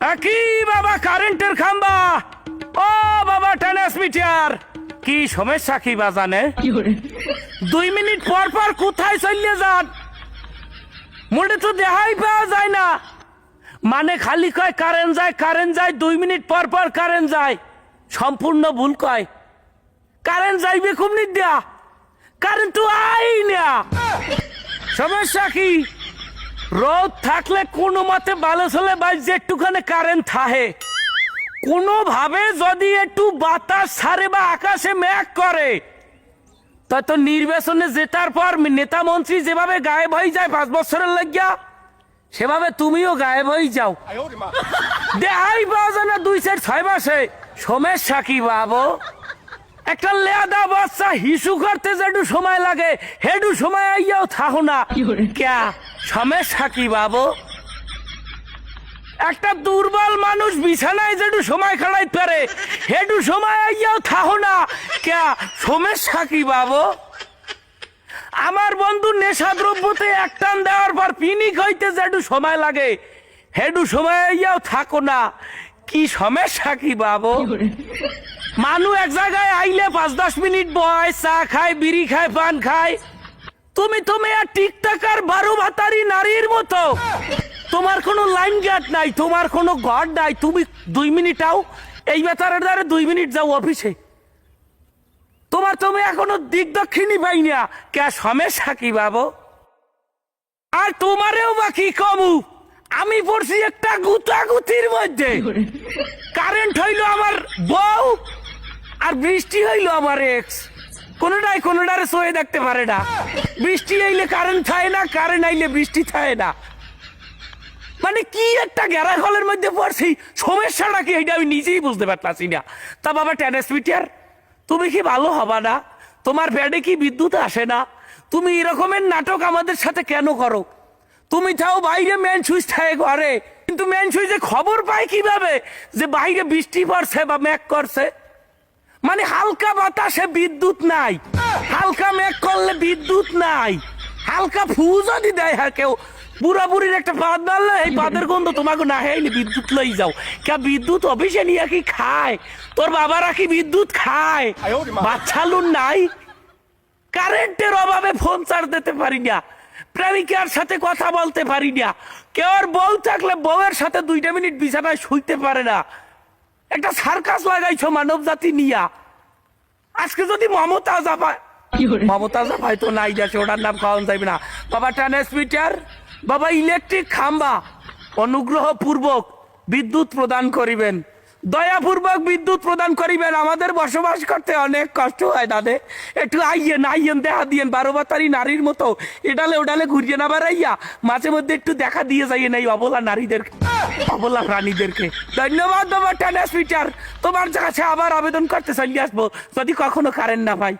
কি বাবা কারেন্টের খাম্বা, ও বাবা ট্রান্সমিটার, কি সমস্যা কি বাজানে? 2 মিনিট পর পর কোথায় চলে যান? মোটে তো দেখাই পাওয়া যায় না। মানে খালি কয় কারেন্ট যায় 2 মিনিট পর পর কারেন্ট যায়। সম্পূর্ণ ভুল কয়। কারেন্ট যাইবে কুমনি দিয়া, কারেন্ট তো আই না। সমস্যা কি? রোদ থাকলে কোনো মতে ভালো চলে বাইরে একটুখানি কারেন্ট থাকে, কোনোভাবে যদি একটু বাতাস ছাড়ে বা আকাশে মেঘ করে, তা তো নির্বাচনে জেতার পর নেতা মন্ত্রী যেভাবে গায়েব হয়ে যায় 5 বছরের লাগিয়া, সেভাবে তুমিও গায়েব হয়ে যাও। দেখাই পাওয়া যায় না 2-6 মাসে। সমস্যা কি বাবু? একটা লেদা বাচ্চা হিসু করতে যেটু সময় লাগে হেডু সময় আইয়াও থাকো না ক্যা? সমস্যা কি বাবু? একটা দুর্বল মানুষ বিছানায় যেটু সময় খাড়াইতে পারে হেডু সময় আইয়াও থাকো না ক্যা? সমস্যা কি বাবু? আমার বন্ধু নেশা দ্রব্যতে এক টান দেওয়ার পর পিনিক হইতে যেটু সময় লাগে হেডু সময় আইয়াও থাকো না, কি সমস্যা কি বাবু? মানুষ এক জায়গায় আইলে 5-10 মিনিট বয়, চা খায়, বিড়ি খায়, পান খায়। তুমি আর টিকটাক আর 12 ভাতারি নারীর মতো। তোমার কোনো লাইন গার্ড নাই, তোমার কোনো গার্ড নাই। তুমি 2 মিনিট আও, এই বেতারের দ্বারা 2 মিনিট যাও অফিসে। তুমি এখনো দিক দক্ষিণই পাই না, কে সমস্যা কি বাবু? আর তোমারেও বা কি কমু, আমি পড়ছি একটা গুতাগুতির মধ্যে। কারেন্ট হইলো আমার বউ আর বৃষ্টি হইলো আমার এক্স। কোনোটারে সয়ে দেখতে পারে না। বৃষ্টি আইলে কারেন্ট থাকে না, কারেন্ট আইলে বৃষ্টি থাকে না। মানে কি একটা গ্যারাঘলের মধ্যে পড়ছি, সমস্যাটা কি এটা আমি নিজেই বুঝতে পারতাছি না। তা বাবা ট্রান্সমিটার, তুমি কি ভালো হবা না? তোমার ব্যাডে কি বিদ্যুৎ আসে না? তুমি এরকমের নাটক আমাদের সাথে কেন করো? তুমি চাও বাইরে মেন সুইচ থাকে ঘরে, কিন্তু মেন সুইচে খবর পায় কিভাবে যে বাইরে বৃষ্টি পড়ছে বা মেঘ করছে? মানে হালকা বাতাসে বিদ্যুৎ নাই, হালকা মেঘ করলে বিদ্যুৎ নাই, হালকা ফু যদি দেয় হ্যাঁ কেউ, বুড়া বুড়ির একটা পাত মারলে এই পাতের গন্ধ তোমাকে না হেইলে বিদ্যুৎ লই যাও। কে বিদ্যুৎ অফিসে নিয়ে কি খায়? তোর বাবারা কি বিদ্যুৎ খায়? বাচ্চা লুন নাই। কারেন্টের অভাবে ফোন চার্জ দিতে পারি না, প্রেমিকার সাথে কথা বলতে পারি না, কেউ বউ থাকলে বউয়ের সাথে 2 মিনিট বিছানায় শুইতে পারে না। একটা সার্কাস লাগাইছো মানব জাতি নিয়া। আজকে যদি মমতা জাপায় তো নাই যাচ্ছে, ওটার নাম খাওয়ান যাইবে না। বাবা ট্রান্সমিটার, বাবা ইলেকট্রিক খাম্বা, অনুগ্রহ পূর্বক বিদ্যুৎ প্রদান করিবেন, দয়াপূর্বক বিদ্যুৎ প্রদান করিবেন। আমাদের বসবাস করতে অনেক কষ্ট হয় দাদে। একটু আইয়েন দেখা দিয়েন 12 ভাতারি নারীর মতো এডালে ওডালে ঘুরিয়ে না বেড়াইয়া মাঝে মধ্যে একটু দেখা দিয়ে যাইয়েন এই অবলা নারীদেরকে, অবলা প্রাণীদেরকে। ধন্যবাদ বাবা ট্রান্সমিটার, তোমার কাছে আবার আবেদন করতে চলে আসবো যদি কখনো কারেন্ট না পাই।